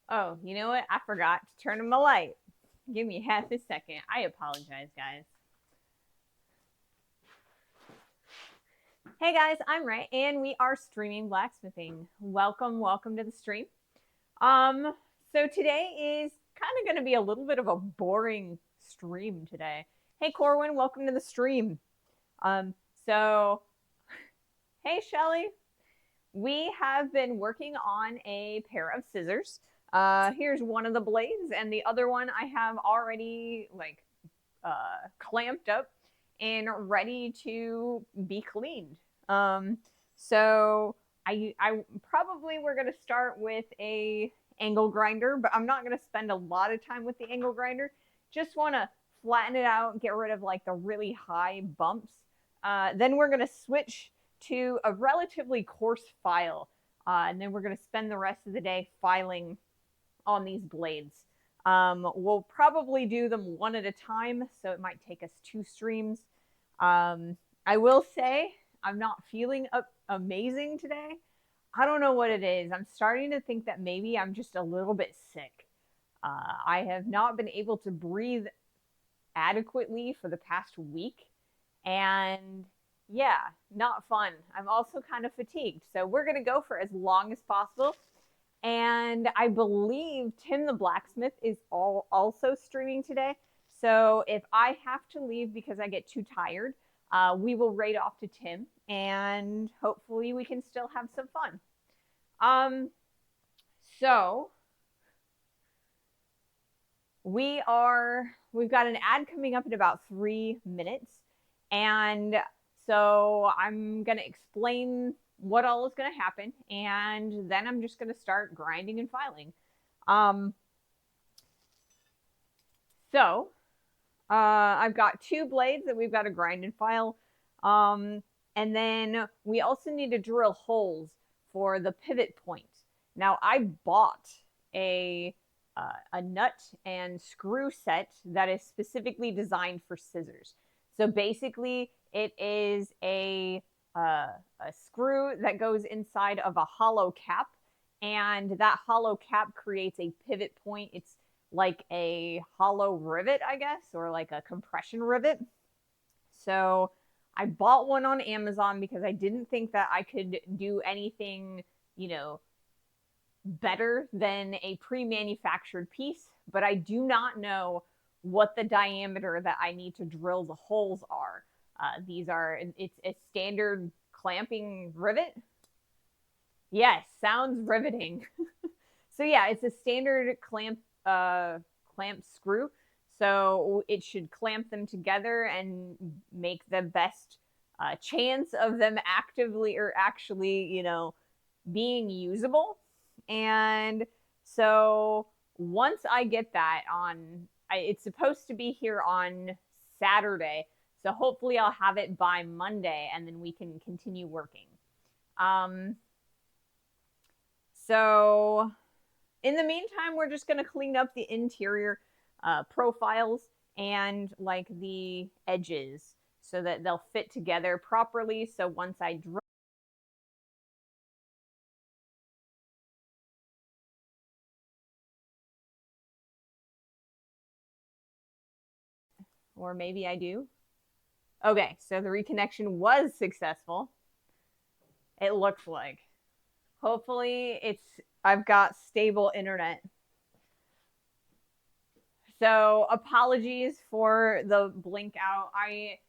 Oh, you know what? I forgot to turn on my light. Give me half a second. I apologize, guys. Hey guys, I'm Ray, and we are streaming blacksmithing. Welcome to the stream. Um, so today is kind of going to be a little bit of a boring stream today. Hey Corwin, welcome to the stream. Um, so hey Shelly, we have been working on a pair of scissors. Here's one of the blades, and the other one I have already clamped up and ready to be cleaned. Um, so I probably we're gonna start with a angle grinder, but I'm not gonna spend a lot of time with the angle grinder. Just want to flatten it out, get rid of like the really high bumps. Then we're gonna switch to a relatively coarse file, and then we're gonna spend the rest of the day filing on these blades. We'll probably do them one at a time, so it might take us two streams. I will say I'm not feeling amazing today. I don't know what it is. I'm starting to think that maybe I'm just a little bit sick. I have not been able to breathe adequately for the past week. And yeah, not fun. I'm also kind of fatigued. So we're going to go for as long as possible. And I believe Tim the Blacksmith is also streaming today. So if I have to leave because I get too tired, we will raid off to Tim and hopefully we can still have some fun. Um, so we've got an ad coming up in about 3 minutes. And so I'm going to explain what all is going to happen. And then I'm just going to start grinding and filing. Um, so I've got two blades that we've got to grind and file. And then we also need to drill holes for the pivot point. Now I bought a nut and screw set that is specifically designed for scissors. So basically, it is a screw that goes inside of a hollow cap, and that hollow cap creates a pivot point. It's like a hollow rivet, I guess, or like a compression rivet. So I bought one on Amazon because I didn't think that I could do anything, you know, better than a pre-manufactured piece, but I do not know what the diameter that I need to drill the holes are. It's a standard clamping rivet. Yes, sounds riveting. So yeah, it's a standard clamp screw. So it should clamp them together and make the best chance of them actively or actually, being usable. And so once I get that it's supposed to be here on Saturday. So hopefully I'll have it by Monday and then we can continue working. Um, so in the meantime, we're just going to clean up the interior profiles and like the edges so that they'll fit together properly. So once I drill, or maybe I do. Okay, so the reconnection was successful. It looks like. Hopefully I've got stable internet. So apologies for the blink out. I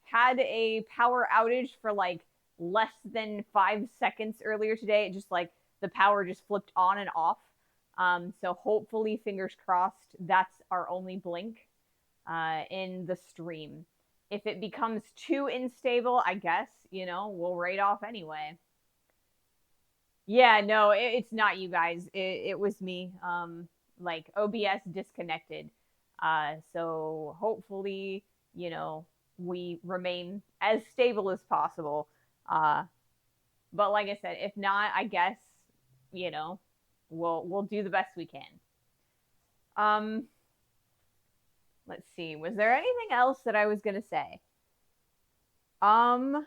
had a power outage for like less than 5 seconds earlier today. It just like the power just flipped on and off. So hopefully, fingers crossed, that's our only blink in the stream. If it becomes too unstable, I guess, we'll raid off anyway. Yeah, no, it's not you guys. It was me. Like OBS disconnected. So hopefully, we remain as stable as possible. Uh, but like I said, if not, I guess, you know, we'll do the best we can. Um, let's see. Was there anything else that I was gonna say? Um,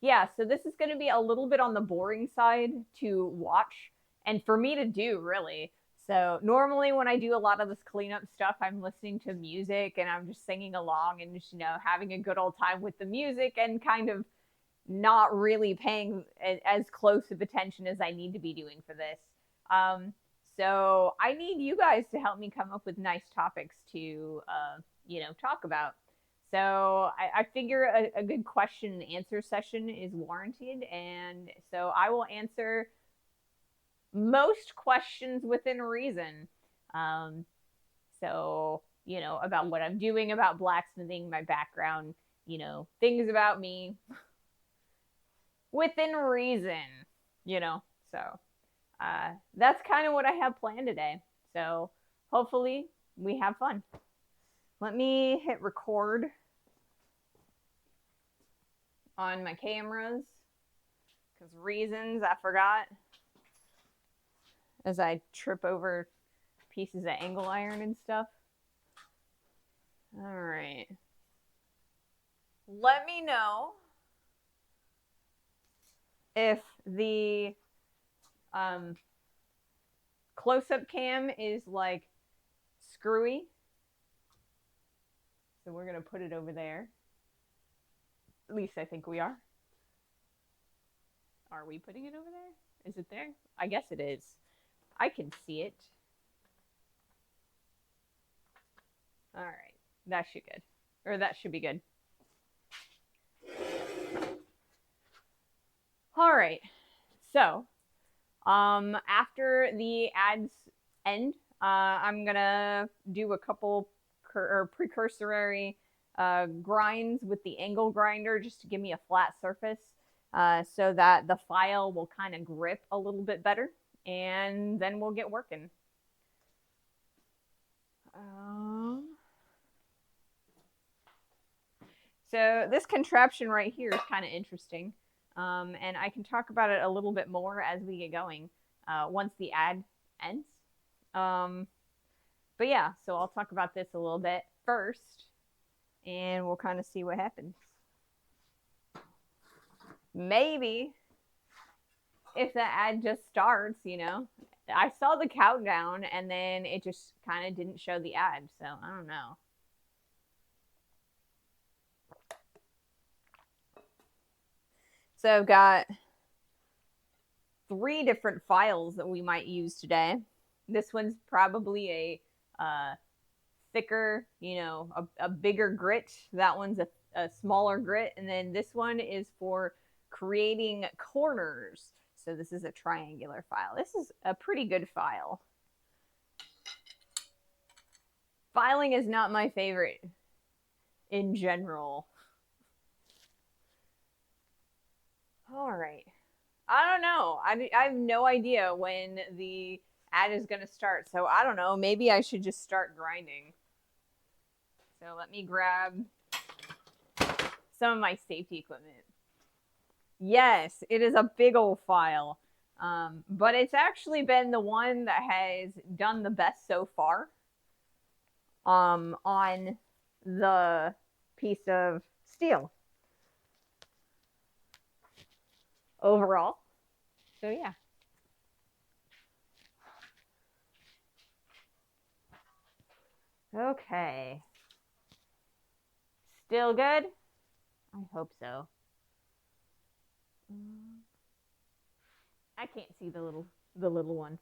yeah, so this is going to be a little bit on the boring side to watch and for me to do, really. So normally when I do a lot of this cleanup stuff, I'm listening to music and I'm just singing along and just, having a good old time with the music and kind of not really paying as close of attention as I need to be doing for this. So I need you guys to help me come up with nice topics to, talk about. So I figure a good question and answer session is warranted. And so I will answer most questions within reason. So, about what I'm doing, about blacksmithing, my background, things about me within reason, So that's kind of what I have planned today. So hopefully we have fun. Let me hit record on my cameras because reasons I forgot as I trip over pieces of angle iron and stuff. All right. Let me know if the close-up cam is like screwy. So we're going to put it over there. At least I think we are. Are we putting it over there? Is it there? I guess it is. I can see it. All right. That should good. Or that should be good. All right. So, after the ads end, I'm gonna do a couple precursory grinds with the angle grinder just to give me a flat surface, so that the file will kind of grip a little bit better, and then we'll get working. So this contraption right here is kind of interesting. And I can talk about it a little bit more as we get going, once the ad ends. But yeah, so I'll talk about this a little bit first, and we'll kind of see what happens. Maybe if the ad just starts, I saw the countdown and then it just kind of didn't show the ad, so I don't know. So I've got 3 different files that we might use today. This one's probably a thicker, a bigger grit. That one's a smaller grit. And then this one is for creating corners. So this is a triangular file. This is a pretty good file. Filing is not my favorite in general. All right. I don't know. I have no idea when the ad is going to start. So I don't know. Maybe I should just start grinding. So let me grab some of my safety equipment. Yes, it is a big old file. But it's actually been the one that has done the best so far, on the piece of steel overall. So yeah. Okay. Still good? I hope so. I can't see the little one.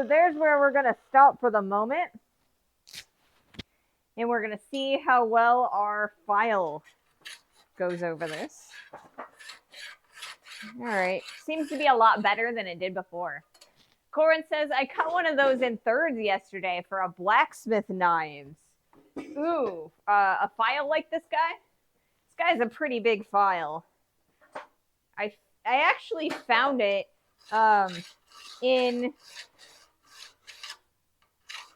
So there's where we're going to stop for the moment. And we're going to see how well our file goes over this. All right. Seems to be a lot better than it did before. Corin says, I cut one of those in thirds yesterday for a blacksmith knives. Ooh, a file like this guy? This guy's a pretty big file. I actually found it in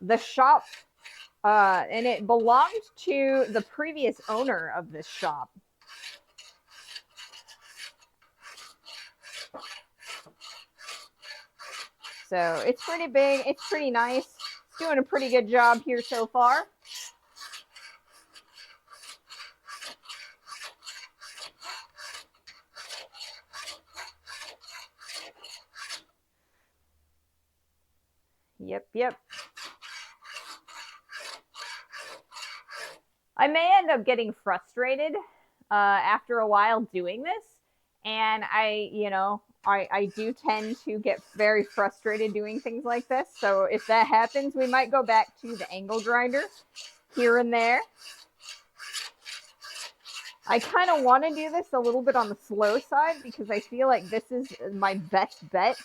the shop, and it belonged to the previous owner of this shop. So it's pretty big. It's pretty nice. It's doing a pretty good job here so far. Yep. I may end up getting frustrated after a while doing this. And I do tend to get very frustrated doing things like this. So if that happens, we might go back to the angle grinder here and there. I kind of want to do this a little bit on the slow side because I feel like this is my best bet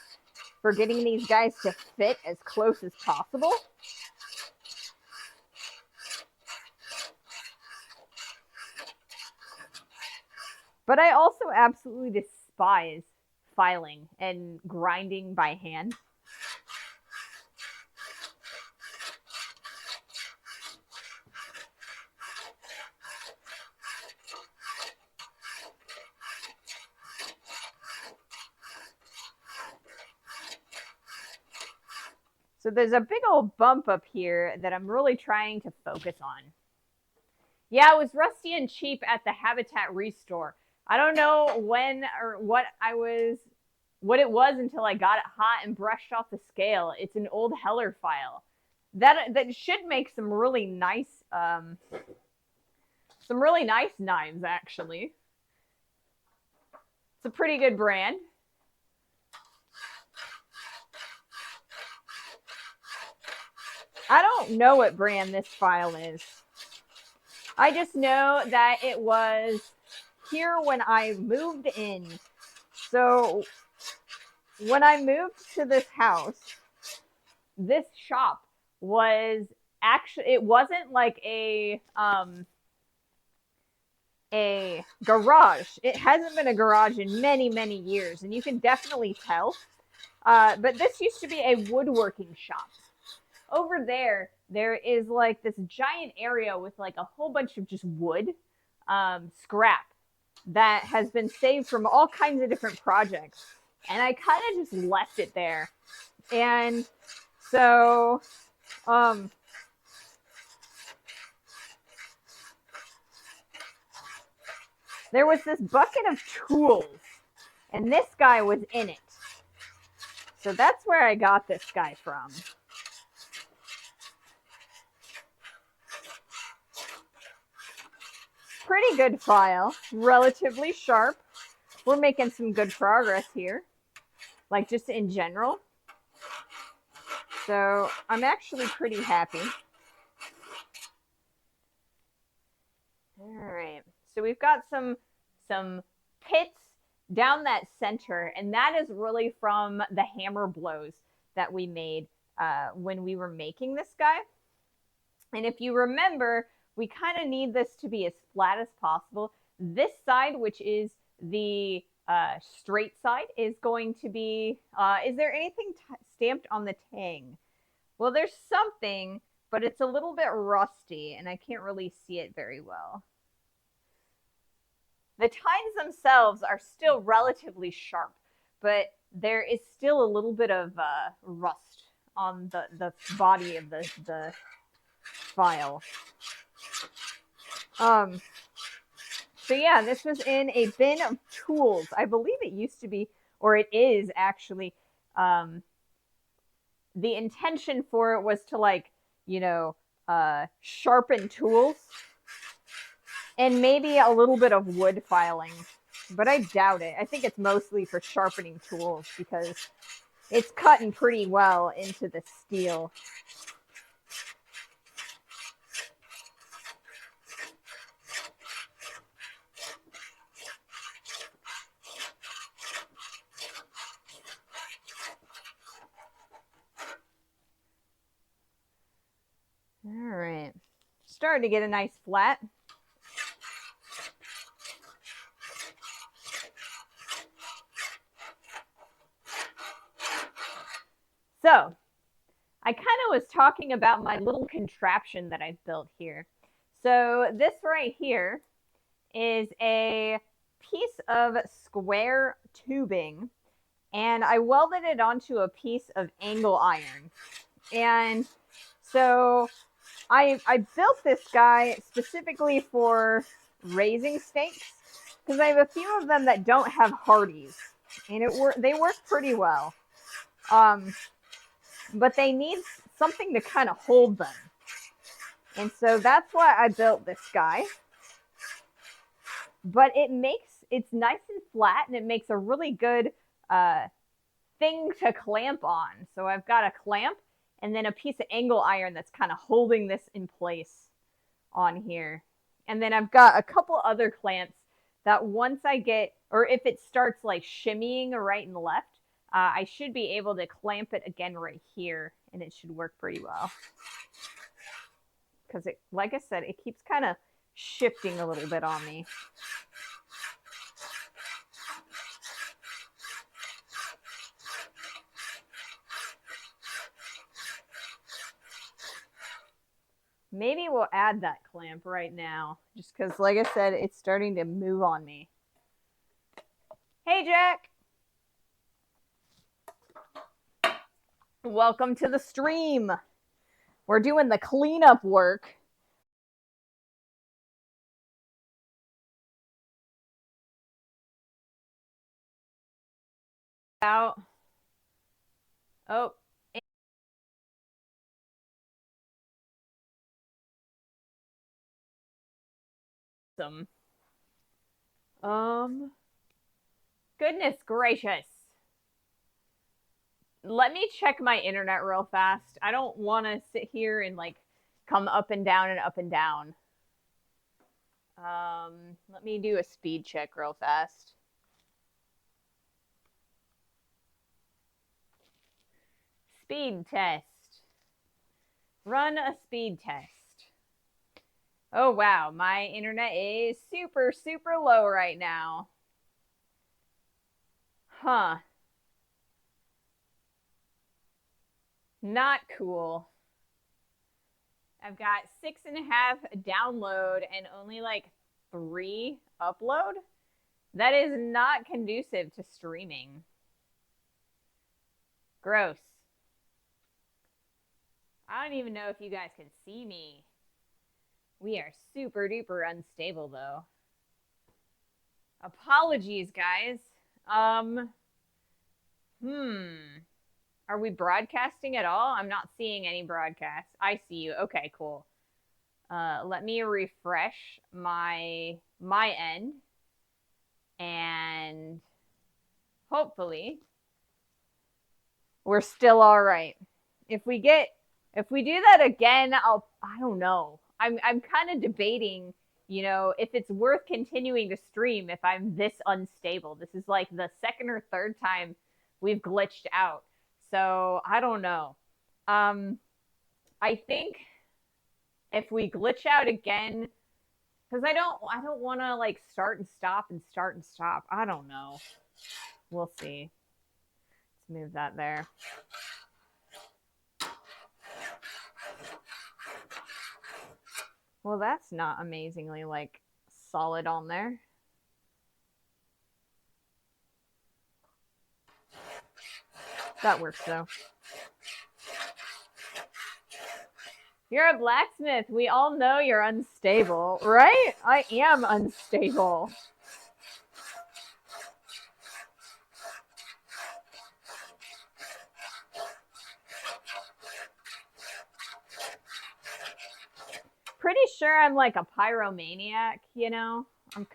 for getting these guys to fit as close as possible. But I also absolutely despise filing and grinding by hand. So there's a big old bump up here that I'm really trying to focus on. Yeah, it was rusty and cheap at the Habitat Restore. I don't know when or what it was until I got it hot and brushed off the scale. It's an old Heller file. That should make some really nice knives actually. It's a pretty good brand. I don't know what brand this file is. I just know that it was here when I moved in. So when I moved to this house, this shop was actually, it wasn't like a garage. It hasn't been a garage in many, many years, and you can definitely tell. But this used to be a woodworking shop. Over there is like this giant area with like a whole bunch of just wood scrap that has been saved from all kinds of different projects. And I kind of just left it there. And so, there was this bucket of tools, and this guy was in it. So that's where I got this guy from. Pretty good file, relatively sharp. We're making some good progress here, like just in general. So I'm actually pretty happy. All right, so we've got some pits down that center, and that is really from the hammer blows that we made when we were making this guy. And if you remember, we kind of need this to be as flat as possible. This side, which is the straight side, is going to be, is there anything stamped on the tang? Well, there's something, but it's a little bit rusty, and I can't really see it very well. The tines themselves are still relatively sharp, but there is still a little bit of rust on the body of the file. So yeah, this was in a bin of tools. I believe it used to be, or it is actually, the intention for it was to, like, you know, sharpen tools and maybe a little bit of wood filing, but I doubt it. I think it's mostly for sharpening tools because It's cutting pretty well into the steel. All right. Starting to get a nice flat. So, I kind of was talking about my little contraption that I've built here. So, this right here is a piece of square tubing, and I welded it onto a piece of angle iron. And so I built this guy specifically for raising steaks because I have a few of them that don't have hardies, and they work pretty well. But they need something to kind of hold them, and so that's why I built this guy. But it's nice and flat, and it makes a really good thing to clamp on. So I've got a clamp and then a piece of angle iron that's kind of holding this in place on here. And then I've got a couple other clamps that once I get, or if it starts like shimmying right and left, I should be able to clamp it again right here, and it should work pretty well. Because it, like I said, it keeps kind of shifting a little bit on me. Maybe we'll add that clamp right now, just because, like I said, it's starting to move on me. Hey, Jack. Welcome to the stream. We're doing the cleanup work. Out. Oh. Awesome. Goodness gracious. Let me check my internet real fast. I don't want to sit here and like come up and down and up and down. Let me do a speed check real fast. Speed test. Run a speed test. Oh wow, my internet is super, super low right now. Huh. Not cool. I've got 6.5 download and only like 3 upload. That is not conducive to streaming. Gross. I don't even know if you guys can see me. We are super duper unstable though. Apologies, guys. Are we broadcasting at all? I'm not seeing any broadcasts. I see you. Okay, cool. Let me refresh my end, and hopefully we're still all right. If we do that again, I don't know. I'm kind of debating, you know, if it's worth continuing to stream if I'm this unstable. This is like the second or third time we've glitched out. So, I don't know. I think if we glitch out again, because I don't want to like start and stop and start and stop. I don't know. We'll see. Let's move that there. Well, that's not amazingly like solid on there. That works though. You're a blacksmith. We all know you're unstable, right? I am unstable. Pretty sure I'm like a pyromaniac, you know? I'm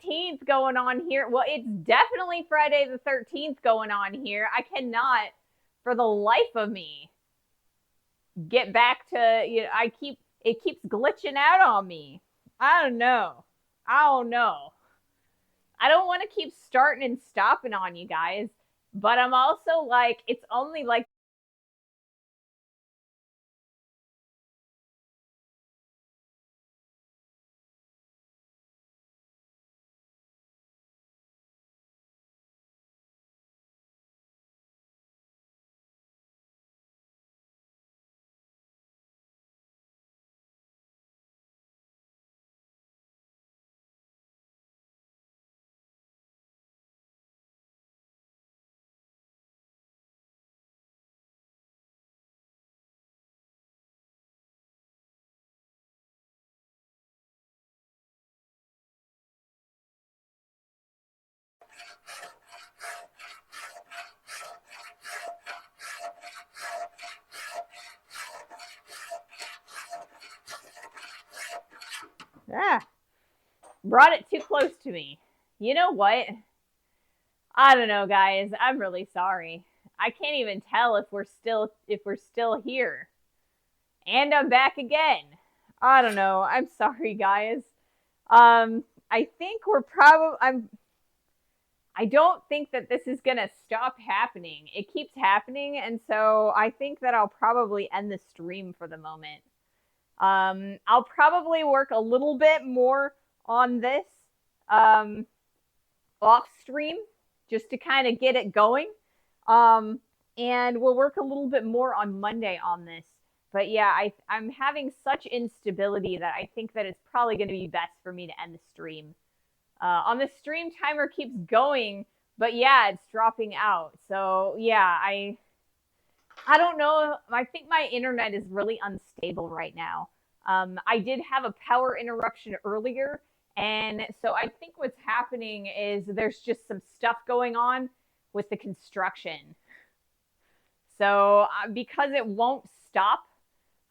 13th going on here. Well, it's definitely Friday the 13th going on here. I cannot, for the life of me, get back to, it keeps glitching out on me. I don't know. I don't know. I don't want to keep starting and stopping on you guys, but I'm also like, it's only like, ah, brought it too close to me. You know what? I don't know, guys. I'm really sorry. I can't even tell if we're still here. And I'm back again. I don't know. I'm sorry, guys. I think we're probably I don't think that this is going to stop happening. It keeps happening, and so I think that I'll probably end the stream for the moment. I'll probably work a little bit more on this um, off stream just to kind of get it going. Um, and we'll work a little bit more on Monday on this. But yeah, I'm having such instability that I think that it's probably going to be best for me to end the stream. On the stream timer keeps going, but yeah, it's dropping out. So yeah, I don't know. I think my internet is really unstable right now. I did have a power interruption earlier, and so I think what's happening is there's just some stuff going on with the construction. So because it won't stop,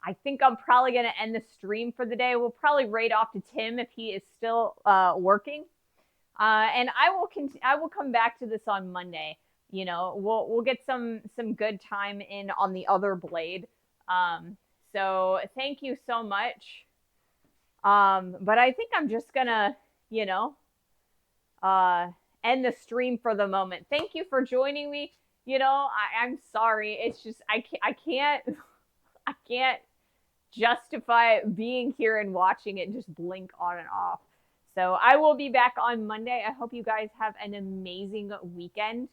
I think I'm probably going to end the stream for the day. We'll probably raid off to Tim if he is still working. And I will come back to this on Monday. You know, we'll get some good time in on the other blade. So thank you so much. But I think I'm just gonna, you know, end the stream for the moment. Thank you for joining me. You know, I'm sorry. It's just I can't I can't justify being here and watching it just blink on and off. So I will be back on Monday. I hope you guys have an amazing weekend.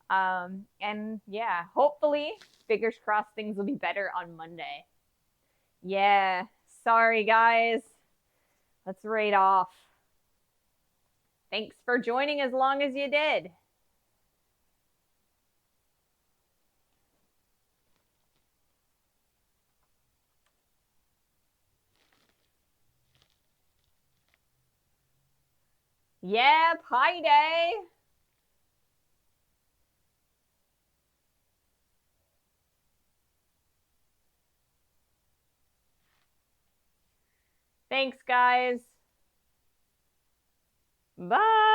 And yeah, hopefully, fingers crossed, things will be better on Monday. Yeah, sorry guys. Let's raid off. Thanks for joining as long as you did. Yeah, pie day. Thanks, guys. Bye.